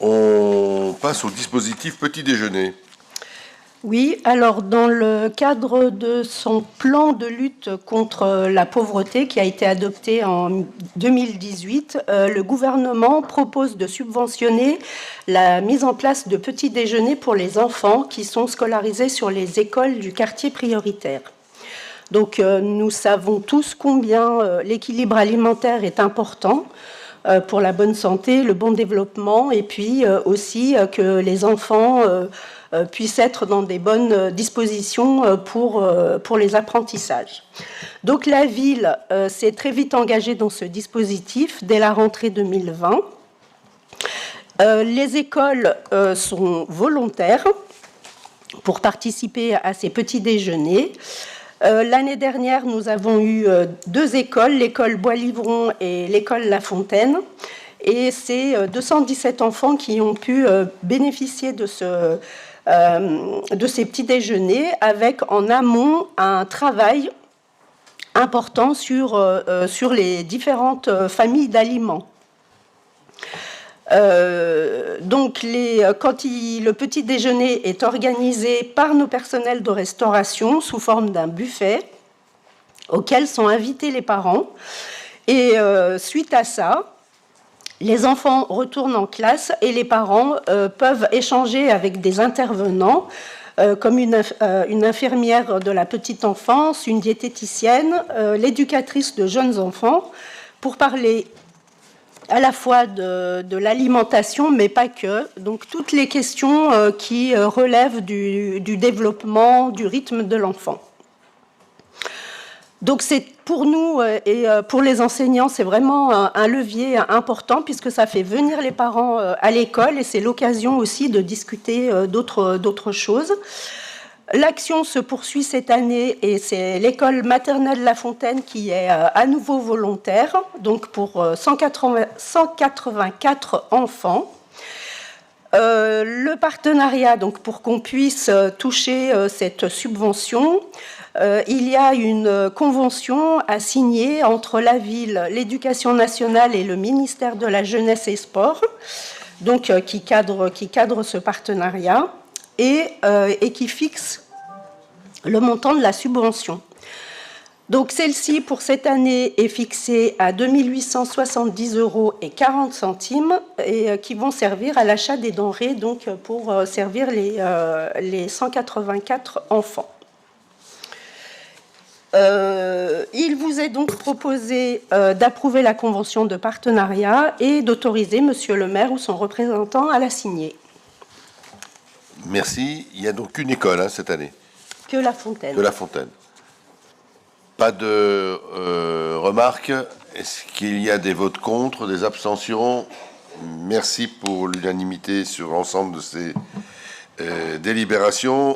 On passe au dispositif petit déjeuner. Oui, alors dans le cadre de son plan de lutte contre la pauvreté qui a été adopté en 2018, le gouvernement propose de subventionner la mise en place de petits déjeuners pour les enfants qui sont scolarisés sur les écoles du quartier prioritaire. Donc nous savons tous combien l'équilibre alimentaire est important pour la bonne santé, le bon développement, et puis aussi que les enfants puissent être dans des bonnes dispositions pour les apprentissages. Donc la ville s'est très vite engagée dans ce dispositif dès la rentrée 2020. Les écoles sont volontaires pour participer à ces petits déjeuners. L'année dernière, nous avons eu 2 écoles, l'école Bois-Livron et l'école La Fontaine. Et c'est 217 enfants qui ont pu bénéficier de ces petits déjeuners, avec en amont un travail important sur les différentes familles d'aliments. Donc, le petit déjeuner est organisé par nos personnels de restauration sous forme d'un buffet auquel sont invités les parents. Et suite à ça, les enfants retournent en classe et les parents peuvent échanger avec des intervenants comme une infirmière de la petite enfance, une diététicienne, l'éducatrice de jeunes enfants, pour parler à la fois de l'alimentation, mais pas que. Donc toutes les questions qui relèvent du développement, du rythme de l'enfant. Donc c'est pour nous et pour les enseignants, c'est vraiment un levier important puisque ça fait venir les parents à l'école et c'est l'occasion aussi de discuter d'autres choses. L'action se poursuit cette année et c'est l'école maternelle La Fontaine qui est à nouveau volontaire, donc pour 184 enfants. Le partenariat, donc pour qu'on puisse toucher cette subvention, il y a une convention à signer entre la ville, l'Éducation nationale et le ministère de la Jeunesse et Sport, donc qui cadre ce partenariat et qui fixe le montant de la subvention. Donc celle-ci, pour cette année, est fixée à 2 870,40 € et qui vont servir à l'achat des denrées, donc pour servir les 184 enfants. Il vous est donc proposé d'approuver la convention de partenariat et d'autoriser Monsieur le maire ou son représentant à la signer. Merci. Il y a donc une école cette année. Que La Fontaine. Que La Fontaine. Pas de remarques. Est-ce qu'il y a des votes contre, des abstentions? Merci pour l'unanimité sur l'ensemble de ces délibérations.